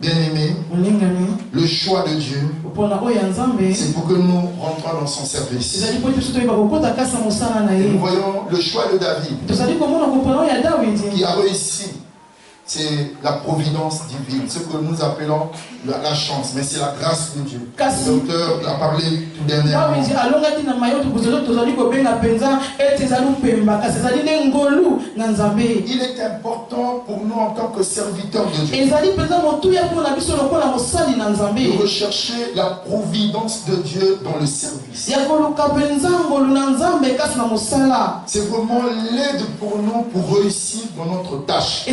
Bien-aimé, le choix de Dieu, c'est pour que nous rentrons dans son service. Et nous voyons le choix de David, qui a réussi. C'est la providence divine, ce que nous appelons la chance, mais c'est la grâce de Dieu. Le docteur l'a parlé tout dernièrement. Il est important pour nous en tant que serviteurs de Dieu de rechercher la providence de Dieu dans le service. C'est vraiment l'aide pour nous pour réussir dans notre tâche.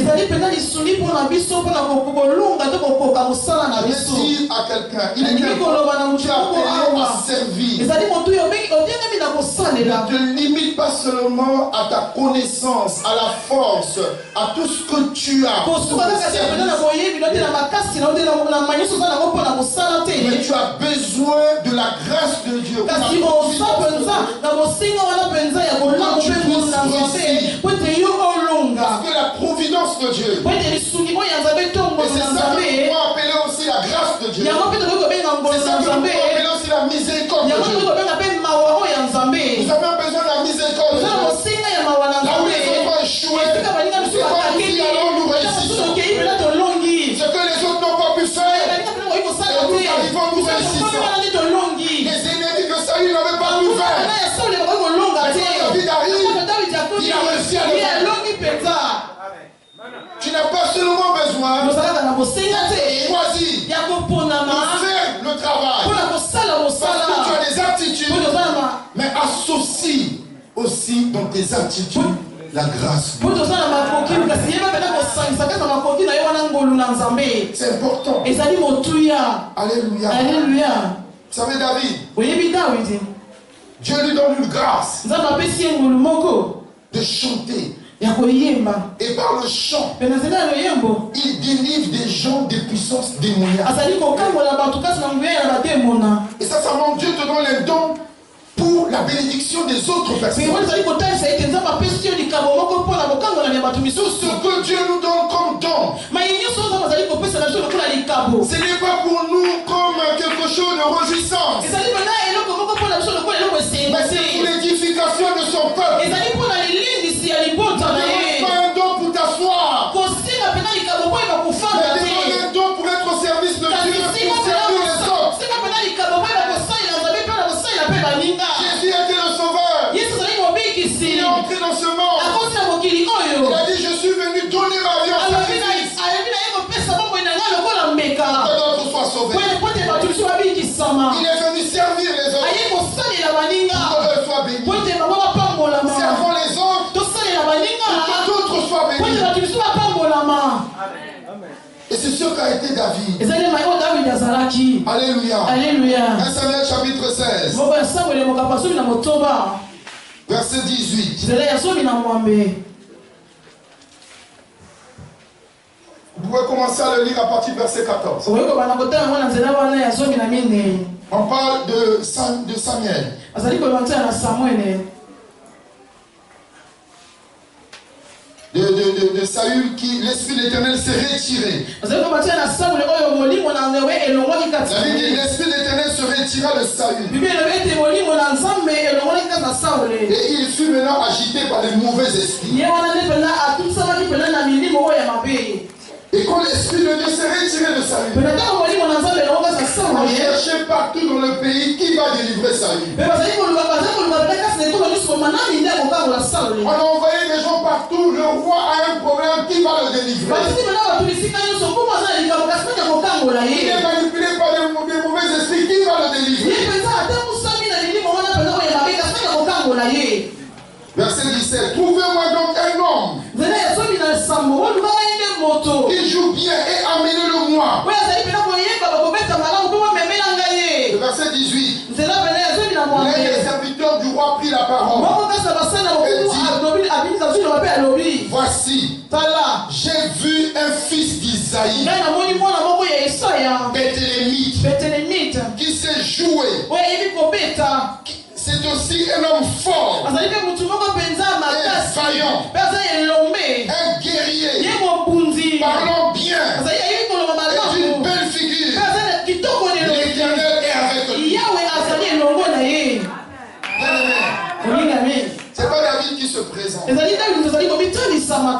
Je vais dire à quelqu'un, il est important, tu as appelé à servir. Ne te limite pas seulement à ta connaissance, à la force, à tout ce que tu as. Mais tu as besoin de la grâce de Dieu. Parce que la providence de Dieu, et c'est ça que nous pouvons appeler aussi la grâce de Dieu. C'est ça que nous pouvons appeler aussi la miséricorde de Dieu. Nous avons besoin de la miséricorde de Dieu. Là où les autres ont échoué, c'est pas nous qui allons nous réussissons. Ce que les autres n'ont pas pu faire, et nous arrivons, nous réussissons. Les ennemis que Saül n'avait pas pu faire. Mais quand David arrive, il a réussi à le faire. Tu n'as pas seulement besoin de choisir de faire le travail parce que tu as des aptitudes, mais associe aussi dans tes aptitudes la grâce. C'est important. Alléluia. Alléluia. Vous savez David, Dieu lui donne une grâce de chanter. Et par le chant, il délivre des gens des puissances démoniaques. Et ça montre Dieu te donne les dons pour la bénédiction des autres personnes. Tout ce que Dieu nous donne comme don, ce n'est pas pour nous comme quelque chose de réjouissance, mais c'est pour l'édification de son peuple. Ne demande pas un don pour t'asseoir, mais demande un don pour être au service de Dieu, pour servir les autres. Jésus était le sauveur. Il est entré dans ce monde. Il a dit, je suis venu donner ma vie en sacrifice. Que d'autres soient sauvés. Il est venu servir les autres. Que d'autres soient bénis. Servons les autres. Que d'autres soient bénis. Et c'est ce qu'a été David. Alléluia. Alléluia. 1 Samuel chapitre 16. Verset 18. Vous pouvez commencer à le lire à partir du verset 14. On parle de Samuel. De Saül, qui l'esprit de l'Éternel s'est retiré. La Bible dit l'esprit de l'Éternel se retira de Saül. Et il fut maintenant agité par les mauvais esprits. Et quand l'esprit de Dieu s'est retiré de Saül, on cherchait partout dans le pays qui va délivrer Saül. On a envoyé des gens partout, le roi a un problème, qui va le délivrer? Il est manipulé par des mauvais esprits, qui va le délivrer? Verset 17. Trouvez-moi donc un homme qui joue bien et amenez-le-moi. Le verset 18. L'un des serviteurs du roi prit la parole et dit, voici, j'ai vu un fils d'Isaïe, Bethlémite, qui s'est joué. C'est aussi un homme fort, un vaillant, un guerrier, parlant bien, et d'une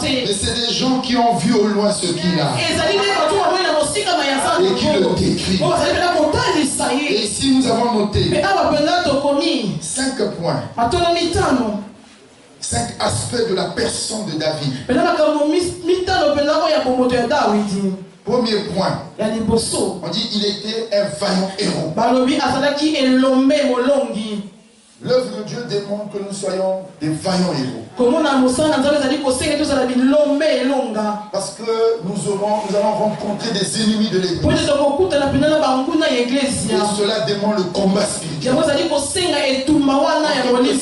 Mais c'est des gens qui ont vu au loin ce qu'il a et qui le décrivent. Et ici nous avons noté 5 points, 5 aspects de la personne de David. Premier point, on dit il était un vaillant héros. L'œuvre de Dieu demande que nous soyons des vaillants héros. Parce que nous allons rencontrer des ennemis de l'Église. Et cela demande le combat spirituel. Le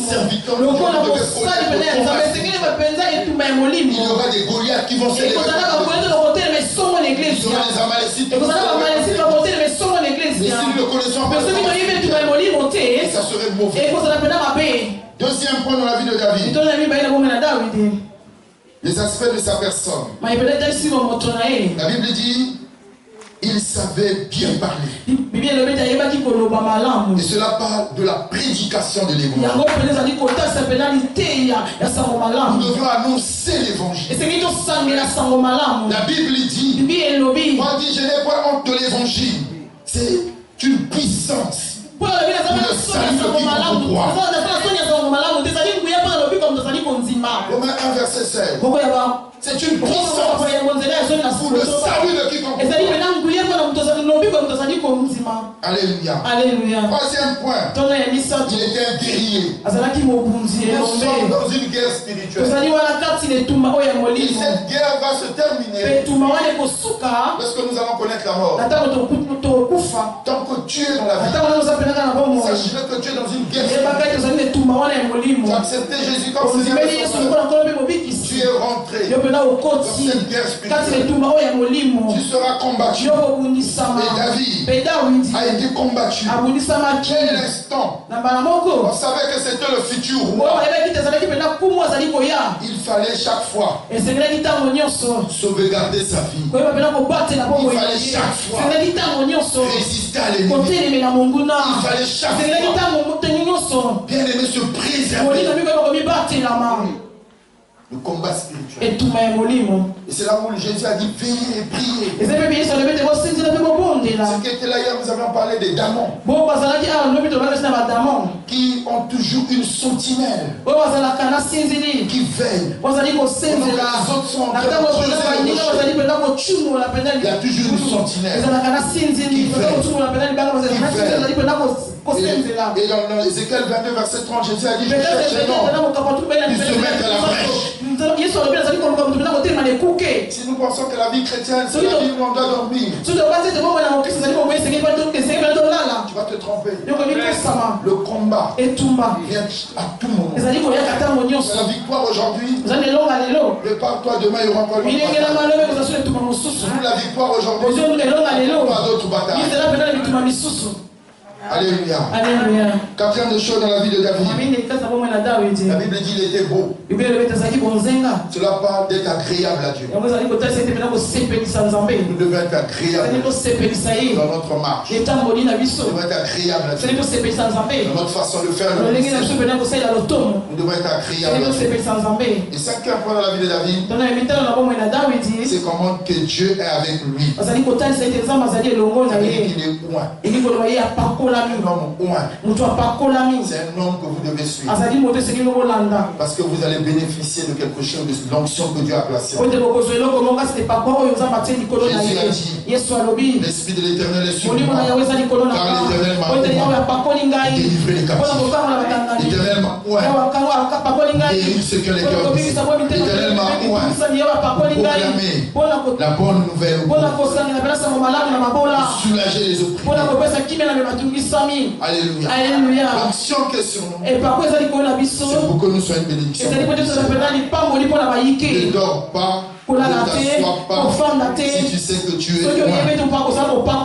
serviteur de Dieu, il y aura des Goliaths qui vont se lever. Il y aura des Amalécites qui vont se lever. Mais si nous ne connaissons pas, ça serait mauvais. Deuxième point dans la vie de David, les aspects de sa personne. La Bible dit il savait bien parler. Et cela parle de la prédication de l'évangile. Nous devions annoncer l'évangile. La Bible dit, moi dit je n'ai pas honte de l'évangile. C'est une puissance. Romains 1 verset 16. C'est une puissance pour le salut de quiconque. Alléluia. Troisième point, il était un guerrier. Nous sommes dans une guerre spirituelle. Et cette guerre va se terminer lorsque nous allons connaître la mort. Tant que tu es dans la vie, sache-le que tu es dans une guerre spirituelle. Tu as accepté Jésus comme Seigneur et Sauveur. Tu es rentré dans cette guerre spirituelle. Tu seras combattu. Et David a été combattu. Quel instant on savait que c'était le futur roi. Il fallait chaque fois sauvegarder sa vie. Il fallait chaque fois résister à l'ennemi. Il fallait chaque fois bien aimer se préserver. Le combat spirituel. Et c'est là où Jésus a dit veillez et priez. Ce qui était là hier, nous avions parlé des démons qui ont toujours une sentinelle qui veille. Les autres sont en train de creuser le rocher. Il y a toujours une sentinelle qui veille. Et dans Ézéchiel 22 verset 30, Jésus a dit je cherche un homme qui se met à la brèche. Si nous pensons que la vie chrétienne c'est la vie où on doit dormir, tu vas te tromper. Le combat vient à tout moment. C'est la victoire aujourd'hui. Prépare-toi, demain il y aura encore une bataille. La victoire aujourd'hui, pas d'autres batailles. Alléluia. Quatrième des choses dans la vie de David. La Bible dit qu'il était beau. Cela parle d'être agréable à Dieu. Nous devons être agréables dans notre marche. Nous devons être agréables à Dieu. Dans notre façon de faire le ministère. Nous devons être agréables à Dieu. Et cinquième point dans la vie de David, c'est comment que Dieu est avec lui. Il est loin. C'est un homme que vous devez suivre. Parce que vous allez bénéficier de quelque chose de l'onction que Dieu a placée. Jésus a dit, l'Esprit de l'Éternel est sur moi. Car l'Éternel m'a délivré les captifs. L'Éternel m'a guéri ce que les cœurs brisés. L'Éternel m'a proclamé la bonne nouvelle. Soulager les opprimés. Alléluia. L'action qui est sur nous, c'est pour que nous soyons une bénédiction. Ne dors pas, ne t'assois pas. Si tu sais que tu es loin,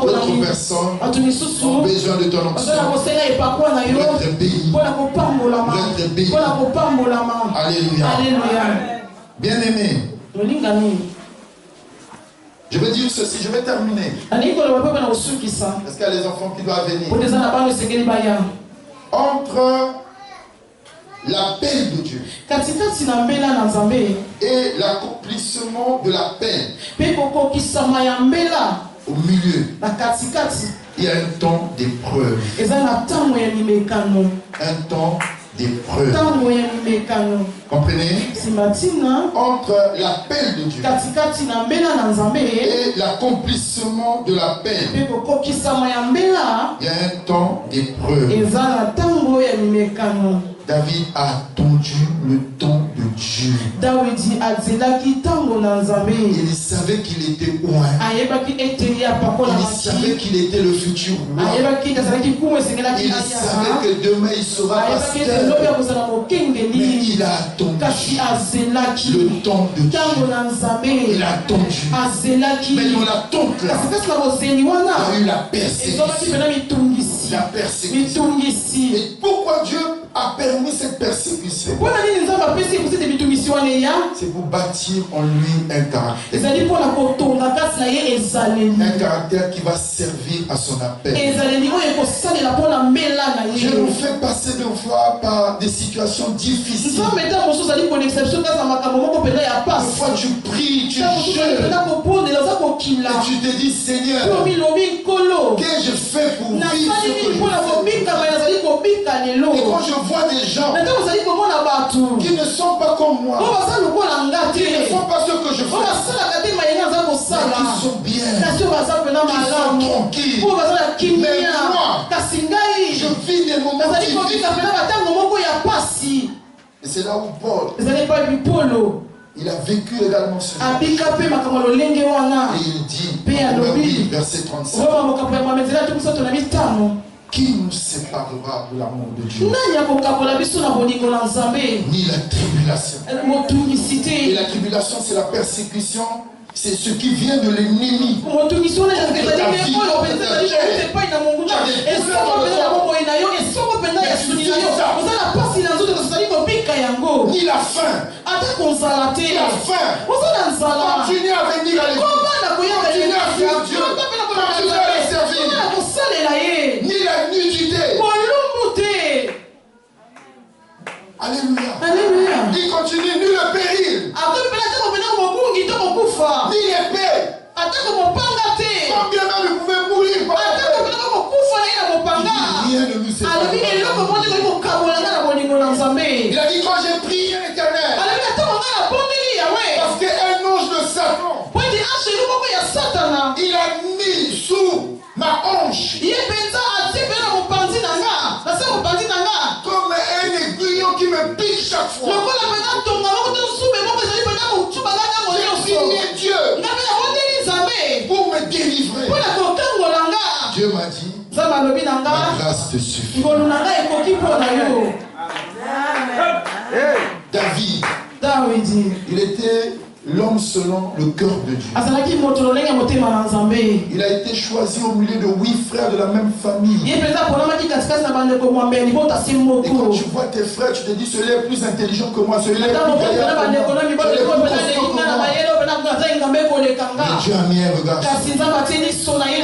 d'autres personnes ont besoin de ton onction pour être bénis. Alléluia. Bien-aimé, je vais dire ceci, je vais terminer. Parce qu'il y a les enfants qui doivent venir. Entre l'appel de Dieu et l'accomplissement de la peine. Au milieu, il y a un temps d'épreuve. Un temps d'épreuve. Comprenez? Entre l'appel de Dieu et l'accomplissement de la peine, il y a un temps d'épreuve. David a attendu le temps de Dieu. Il savait qu'il était loin. Il savait qu'il était le futur roi. Il savait que demain il sera pasteur. Mais il a attendu le temps de Dieu. Il a attendu. Mais dans l'attente là, il y a eu la persécution. Et pourquoi Dieu a permis cette persécution? C'est pour bâtir en lui un caractère. Un caractère qui va servir à son appel. Dieu nous fait passer des fois par des situations difficiles. Parfois tu pries, tu jeûnes, et tu te dis Seigneur, qu'ai-je fait pour vivre ce que je fais? Et quand je vois des gens qui ne sont pas comme moi, qui ne font pas ce que je fais, mais qui sont bien, qui sont tranquilles, mais moi, je vis des moments difficiles. Et c'est là où Paul, il a vécu également ce jour. Et il dit, verset 35, qui nous séparera de l'amour de Dieu? Ni la tribulation. Et la tribulation, c'est la persécution. C'est ce qui vient de l'ennemi. Ni la faim. Continue à venir à l'église. Continue à faire Dieu. Continue à le servir. Ni la nudité. Alléluia. Il continue, ni le péril. Ni l'épée. Combien même il pouvait mourir par rien ne nous sépare. Il a dit quand j'ai prié l'Éternel, parce qu'un ange de Satan, il a mis sous ma hanche comme un aiguillon qui me pique chaque fois. J'ai prié Dieu pour me délivrer. Dieu m'a dit, ma grâce te suffit. David, il était l'homme selon le cœur de Dieu. Il a été choisi au milieu de 8 frères de la même famille. Et quand tu vois tes frères, tu te dis celui est plus intelligent que moi, celui est plus gaillard que moi, celui est plus costaud que moi. Mais Dieu a mis un regard sur lui.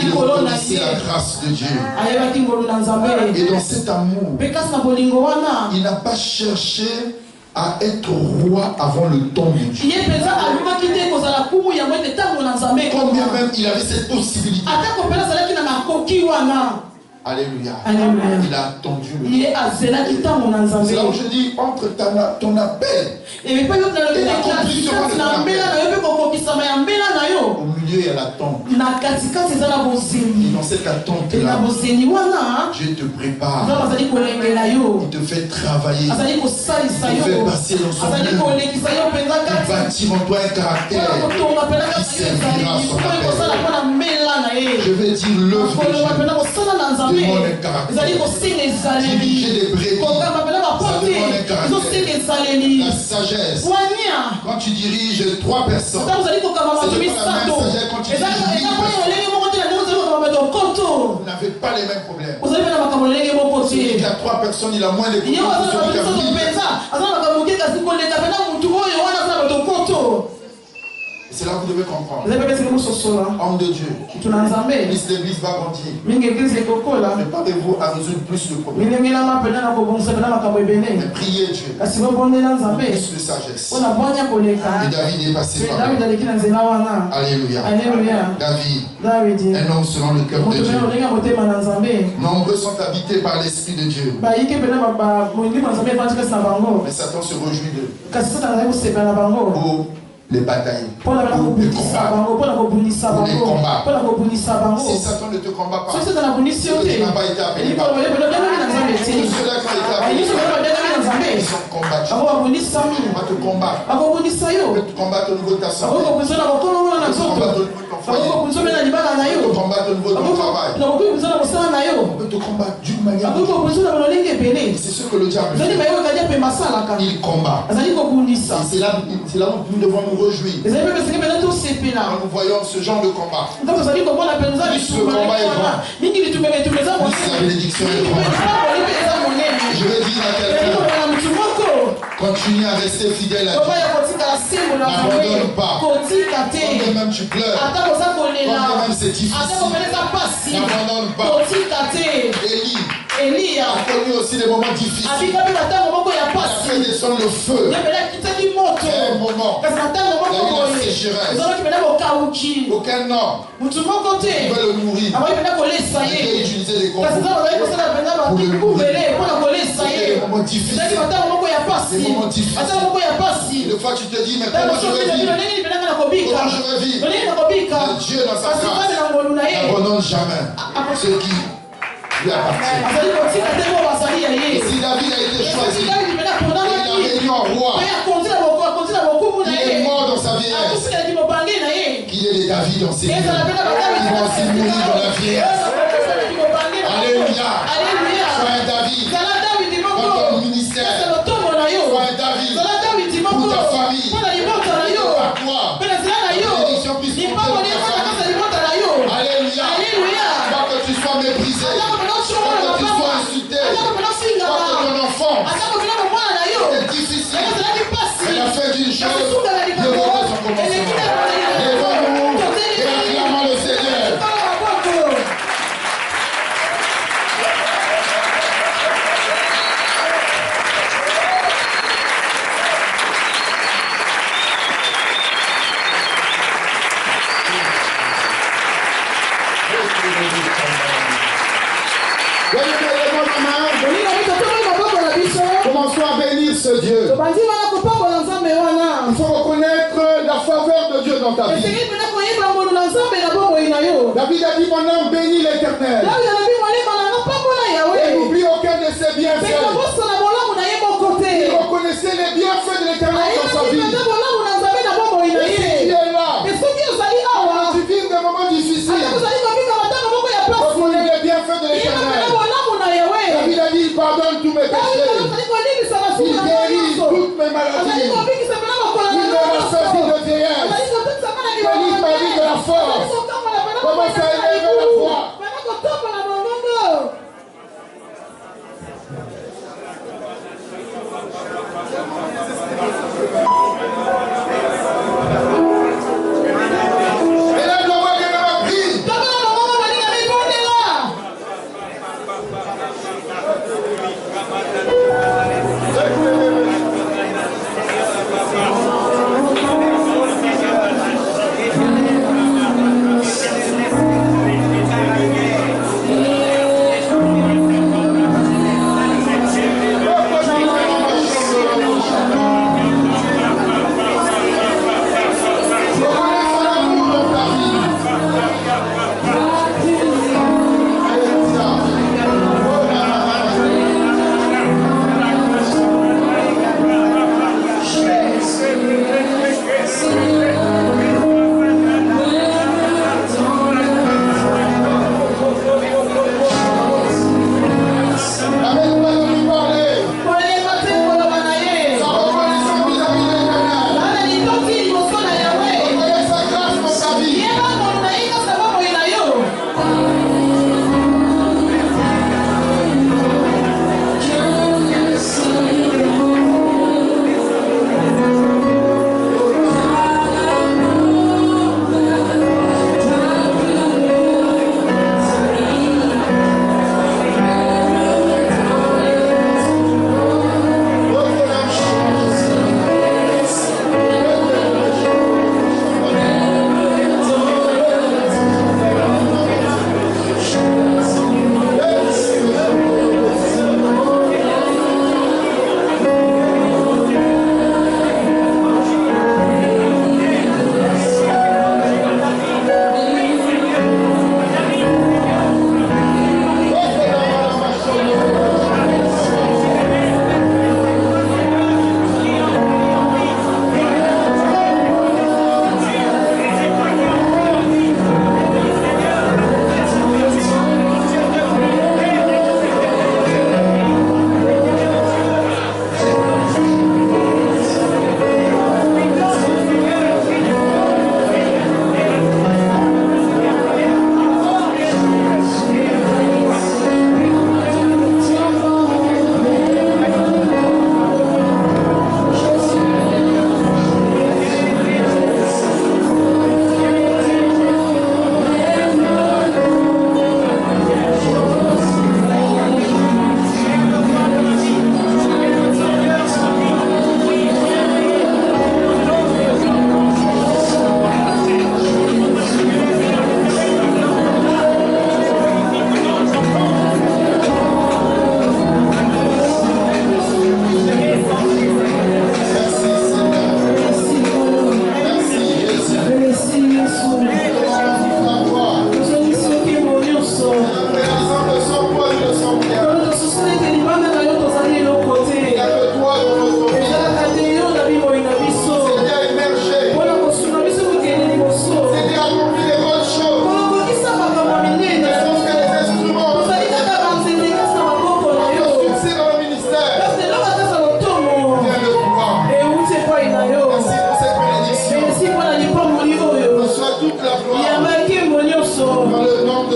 Il reconnaissait la grâce de Dieu. Et dans cet amour, il n'a pas cherché à être roi avant le temps de Dieu. Combien même il avait cette possibilité. Alléluia. Il a attendu le temps. C'est là où je dis entre ton appel et l'accomplissement de ton appel. Au milieu il y a l'attente. Et dans cette attente-là, Dieu te prépare. Il te fait travailler. Il te fait passer dans son œuvre. Il bâtit en toi un caractère qui servira à son appel. Je vais dire l'œuvre de Dieu. Demande un caractère. Diriger des brebis, ça demande un caractère. La sagesse. Quand tu diriges 3 personnes, c'est pas la même sagesse quand tu diriges 1000 personnes. Vous n'avez pas les mêmes problèmes. Celui qui a 3 personnes, il a moins de problèmes que celui qui a 1000 personnes. C'est là que vous devez comprendre. Homme de Dieu. Plus l'église va grandir. Préparez-vous à résoudre plus de problèmes. Mais priez Dieu. Plus de sagesse. Et David est passé par là. Alléluia. David, un homme selon le cœur de Dieu. Nombreux sont habités par l'Esprit de Dieu. Mais Satan se réjouit d'eux. Pour les batailles, pour les combats. Si Satan ne te combat pas, c'est que tu n'as pas été appelé par Dieu. Tous ceux-là qui ont été appelés, ils sont combattus. On va te combattre. On peut te combattre au niveau de ta santé. On peut te combattre au niveau de ton foyer. On peut te combattre au niveau de ton travail. On peut te combattre d'une manière. C'est ce que le diable fait. Il combat. Et c'est là où nous devons nous réjouir. Quand nous voyons ce genre de combat, plus le combat est grand, plus la bénédiction est grande. Je vais dire à quelqu'un, continue à rester fidèle à Dieu. N'abandonne pas. Quand même tu pleures, quand même c'est difficile, n'abandonne pas. Élie a connu aussi des moments difficiles. Il a fait descendre le feu. À un moment, il y a eu la sécheresse. Aucun homme ne pouvait le nourrir. Il a utilisé des compos pour le nourrir. C'était des moments difficiles. Des moments difficiles. Des fois tu te dis, mais comment je vais vivre? Comment je vais vivre? Mais Dieu dans sa grâce n'abandonne jamais ceux qui lui appartiennent. Et si David a été choisi, il a réuni en roi. Il est mort dans sa vieillesse. Qu'il y ait des David dans ses vies. Ils vont aussi mourir dans la vieillesse. Alléluia. Sois un David dans ton ministère. Sois un David pour ta famille. Pour toi. La bénédiction puisse monter dans ta famille. Alléluia. Pas que tu sois méprisé. Pas que tu sois insulté. Pas que ton enfant est difficile. Mais la fin d'une chose, le monde est son commencement. Lèvons-nous et acclamons le Seigneur. Commençons à bénir ce Dieu. Il faut reconnaître la faveur de Dieu dans ta vie. David a dit, mon âme bénit l'Éternel. Et n'oublie aucun de ses bienfaits. Il reconnaissait les bienfaits de l'Éternel dans sa vie. Et si tu es là, tu vis des moments difficiles, reconnais les bienfaits de l'Éternel. David a dit, il pardonne tous mes péchés. Il guérit toutes mes maladies. Il me rassasie de vieillesse. Bénis ma vie de la force. Commence à élever la voix.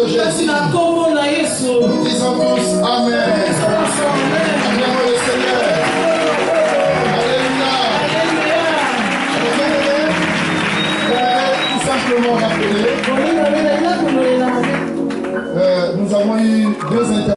de Jésus. Nous disons tous Amen. Acclamons le Seigneur. Alléluia. Tout simplement rappeler, nous avons eu 2 interventions.